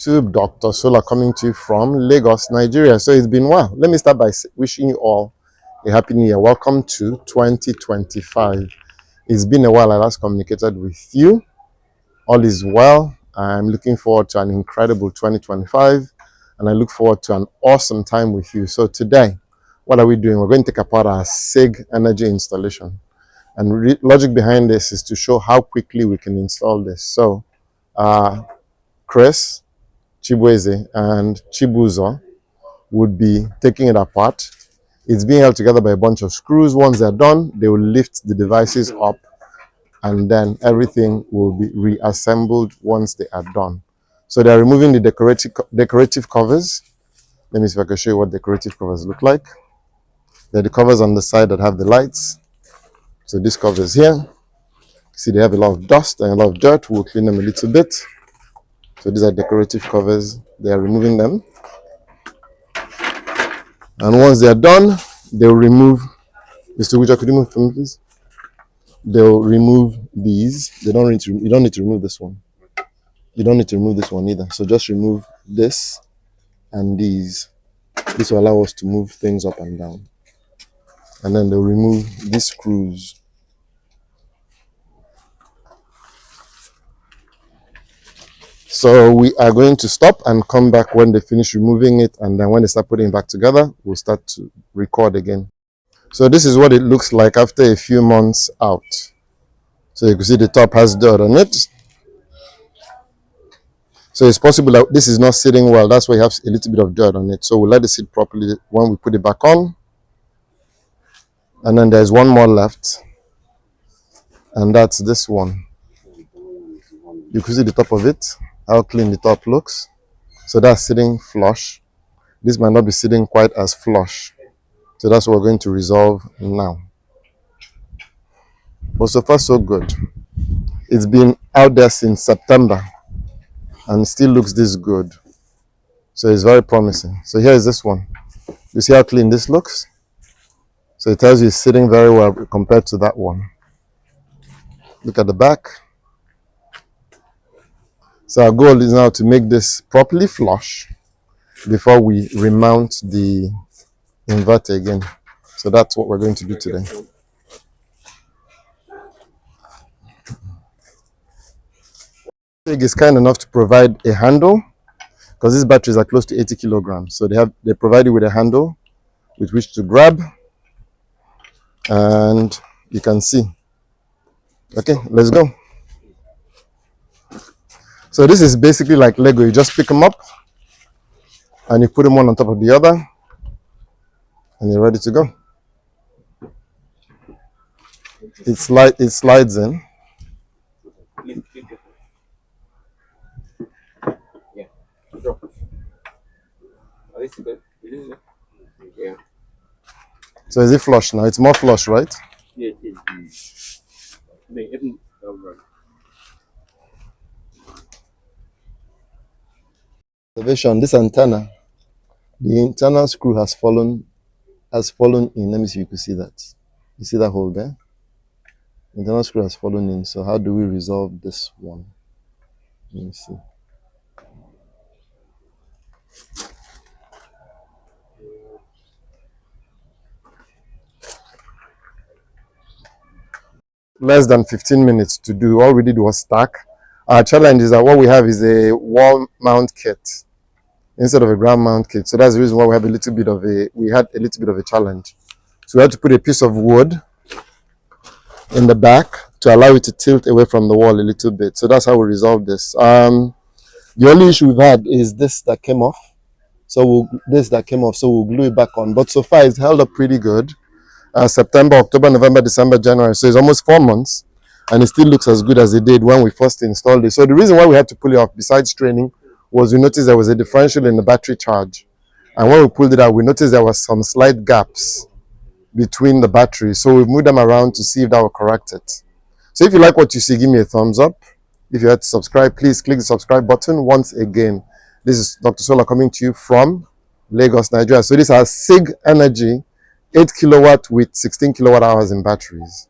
YouTube, Dr. Solar coming to you from Lagos, Nigeria. So it's been a while. Let me start by wishing you all a happy new year. Welcome to 2025. It's been a while I last communicated with you. All is well. I'm looking forward to an incredible 2025 and I look forward to an awesome time with you. So today, what are we doing? We're going to take apart our Sigenergy installation. And logic behind this is to show how quickly we can install this. So Chris, Chibueze, and Chibuzo would be taking it apart. It's being held together by a bunch of screws. Once they're done, they will lift the devices up and then everything will be reassembled once they are done. So they're removing the decorative covers. Let me see if I can show you what decorative covers look like. They're the covers on the side that have the lights. So this covers here. See, they have a lot of dust and a lot of dirt. We'll clean them a little bit. So these are decorative covers. They are removing them. And once they are done, they'll remove. Mr. Wicha, could you move for me, please? They'll remove these. You don't need to remove this one. You don't need to remove this one either. So just remove this and these. This will allow us to move things up and down. And then they'll remove these screws. So we are going to stop and come back when they finish removing it, and then when they start putting it back together, we'll start to record again. So this is what it looks like after a few months out. So you can see the top has dirt on it. So it's possible that this is not sitting well. That's why you have a little bit of dirt on it. So we'll let it sit properly when we put it back on. And then there's one more left. And that's this one. You can see the top of it, how clean the top looks. So that's sitting flush. This might not be sitting quite as flush. So that's what we're going to resolve now. But so far so good. It's been out there since September and it still looks this good. So it's very promising. So here is this one. You see how clean this looks? So it tells you it's sitting very well compared to that one. Look at the back. So our goal is now to make this properly flush before we remount the inverter again. So that's what we're going to do today. Sig is kind enough to provide a handle because these batteries are close to 80 kilograms. So they provide you with a handle with which to grab, and you can see. Okay, let's go. So this is basically like Lego. You just pick them up and you put them one on top of the other and you're ready to go. It slides in. Yeah. So is it flush now? It's more flush, right? Yeah. Observation, this antenna, the internal screw has fallen in. Let me see if you can see that. You see that hole there? The internal screw has fallen in. So how do we resolve this one? Let me see. Less than 15 minutes to do. All we did was stack. Our challenge is that what we have is a wall mount kit instead of a ground mount kit. So that's the reason why we had a little bit of a challenge. So we had to put a piece of wood in the back to allow it to tilt away from the wall a little bit. So that's how we resolved this. The only issue we've had is this that came off. So we'll glue it back on. But so far it's held up pretty good. September, October, November, December, January. So it's almost 4 months and it still looks as good as it did when we first installed it. So the reason why we had to pull it off, besides training, was we noticed there was a differential in the battery charge. And when we pulled it out, we noticed there was some slight gaps between the batteries. So we moved them around to see if that will correct it. So if you like what you see, give me a thumbs up. If you had to subscribe, please click the subscribe button once again. This is Dr. Solar coming to you from Lagos, Nigeria. So this is Sigenergy 8 kilowatt with 16 kilowatt hours in batteries.